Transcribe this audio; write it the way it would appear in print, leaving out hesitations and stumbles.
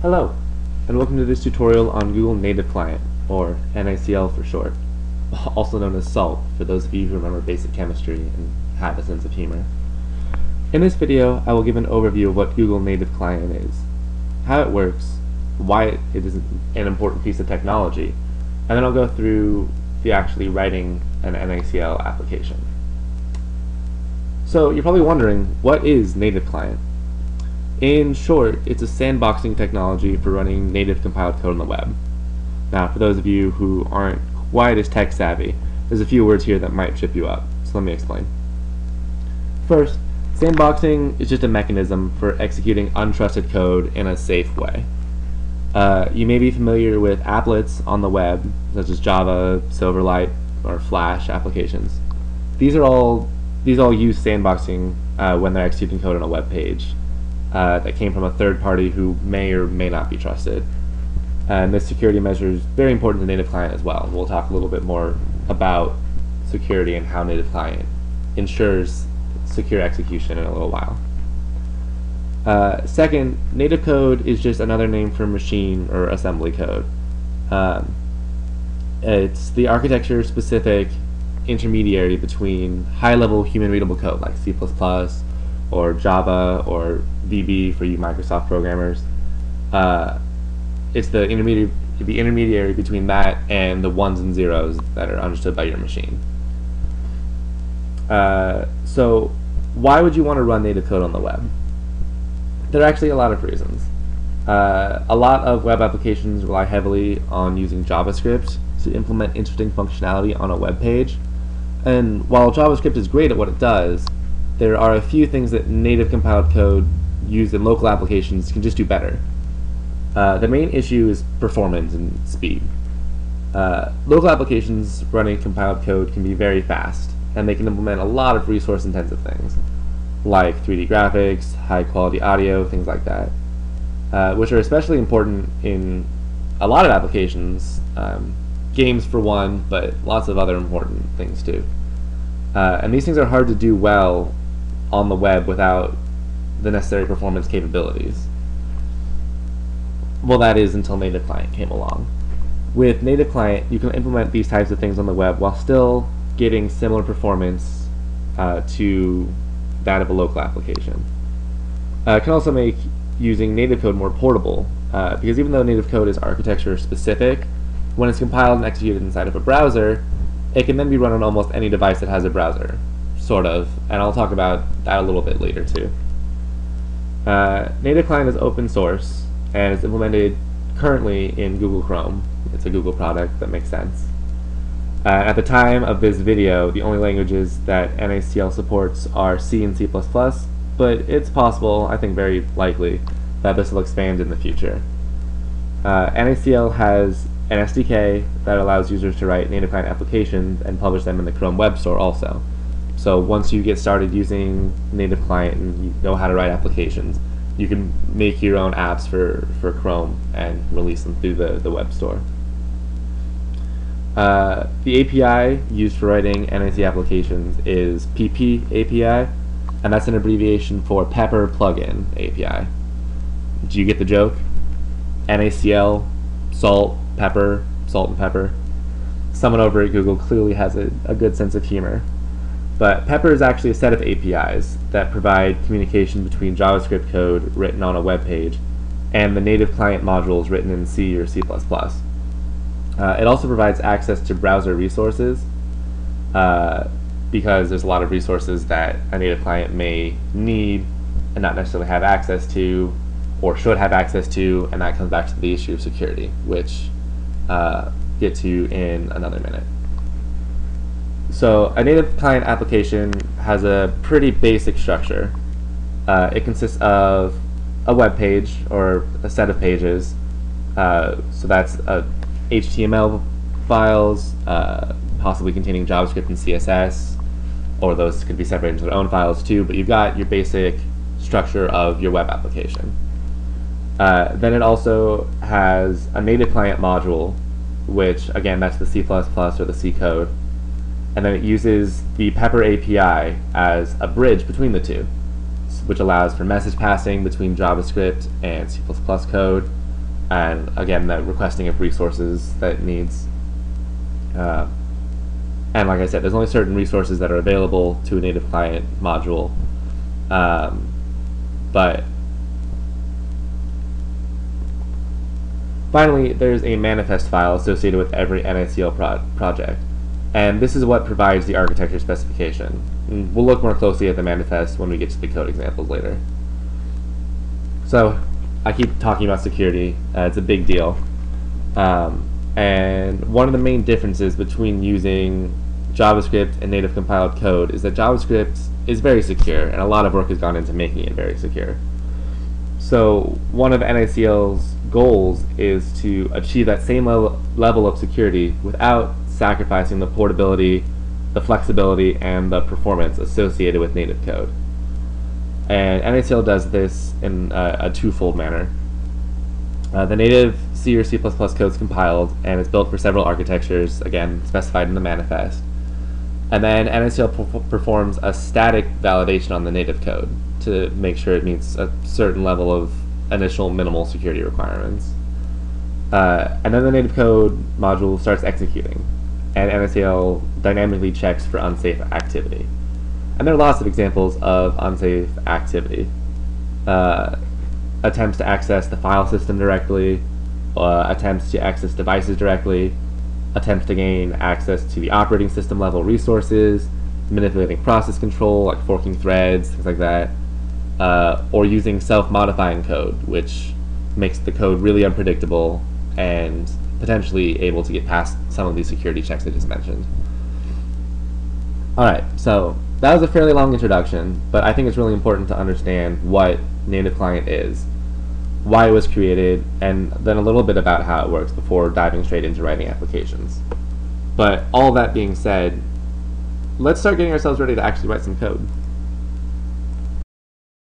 Hello, and welcome to this tutorial on Google Native Client, or NACL for short, also known as SALT for those of you who remember basic chemistry and have a sense of humor. In this video, I will give an overview of what Google Native Client is, how it works, why it is an important piece of technology, and then I'll go through the actually writing an NACL application. So you're probably wondering, what is Native Client? In short, it's a sandboxing technology for running native compiled code on the web. Now, for those of you who aren't quite as tech savvy, there's a few words here that might trip you up, so let me explain. First, sandboxing is just a mechanism for executing untrusted code in a safe way. You may be familiar with applets on the web, such as Java, Silverlight, or Flash applications. These all use sandboxing when they're executing code on a web page. That came from a third party who may or may not be trusted. And this security measure is very important to Native Client as well. We'll talk a little bit more about security and how Native Client ensures secure execution in a little while. Second, native code is just another name for machine or assembly code. It's the architecture-specific intermediary between high-level human-readable code like C++, or Java, or VB for you Microsoft programmers. It's the intermediary between that and the ones and zeros that are understood by your machine. So why would you want to run native code on the web? There are actually a lot of reasons. A lot of web applications rely heavily on using JavaScript to implement interesting functionality on a web page. And while JavaScript is great at what it does, there are a few things that native compiled code used in local applications can just do better. The main issue is performance and speed. Local applications running compiled code can be very fast, and they can implement a lot of resource-intensive things, like 3D graphics, high-quality audio, things like that, which are especially important in a lot of applications, games for one, but lots of other important things too. And these things are hard to do well on the web without the necessary performance capabilities. Well, that is until Native Client came along. With Native Client, you can implement these types of things on the web while still getting similar performance to that of a local application. It can also make using native code more portable, because even though native code is architecture specific, when it's compiled and executed inside of a browser, it can then be run on almost any device that has a browser, sort of, and I'll talk about that a little bit later too. Native Client is open source and is implemented currently in Google Chrome. It's a Google product, that makes sense. At the time of this video, the only languages that NACL supports are C and C++, but it's possible, I think very likely, that this will expand in the future. NACL has an SDK that allows users to write native client applications and publish them in the Chrome Web Store also. So once you get started using Native Client and you know how to write applications, you can make your own apps for Chrome and release them through the web store. The API used for writing NAC applications is PP API, and that's an abbreviation for Pepper Plugin API. Do you get the joke? NACL, salt, pepper, salt and pepper. Someone over at Google clearly has a good sense of humor. But Pepper is actually a set of APIs that provide communication between JavaScript code written on a web page and the native client modules written in C or C++. It also provides access to browser resources because there's a lot of resources that a native client may need and not necessarily have access to or should have access to, and that comes back to the issue of security, which get to in another minute. So a native client application has a pretty basic structure. It consists of a web page or a set of pages. So that's HTML files, possibly containing JavaScript and CSS, or those could be separated into their own files too, but you've got your basic structure of your web application. Then it also has a native client module, which again, that's the C++ or the C code. And then it uses the Pepper API as a bridge between the two, which allows for message passing between JavaScript and C++ code, and again, the requesting of resources that it needs. And like I said, there's only certain resources that are available to a native client module. But finally, there's a manifest file associated with every NACL project. And this is what provides the architecture specification. And we'll look more closely at the manifest when we get to the code examples later. So, I keep talking about security. It's a big deal. And one of the main differences between using JavaScript and native compiled code is that JavaScript is very secure, and a lot of work has gone into making it very secure. So one of NACL's goals is to achieve that same level of security without sacrificing the portability, the flexibility, and the performance associated with native code. And NACL does this in a twofold manner. The native C or C++ code is compiled, and it's built for several architectures, again, specified in the manifest. And then NACL performs a static validation on the native code to make sure it meets a certain level of initial minimal security requirements. And then the native code module starts executing, and NACL dynamically checks for unsafe activity. And there are lots of examples of unsafe activity. Attempts to access the file system directly, attempts to access devices directly, attempts to gain access to the operating system level resources, manipulating process control, like forking threads, things like that, or using self-modifying code, which makes the code really unpredictable and potentially able to get past some of these security checks I just mentioned. Alright, so that was a fairly long introduction, but I think it's really important to understand what native client is, why it was created, and then a little bit about how it works before diving straight into writing applications. But all that being said, let's start getting ourselves ready to actually write some code.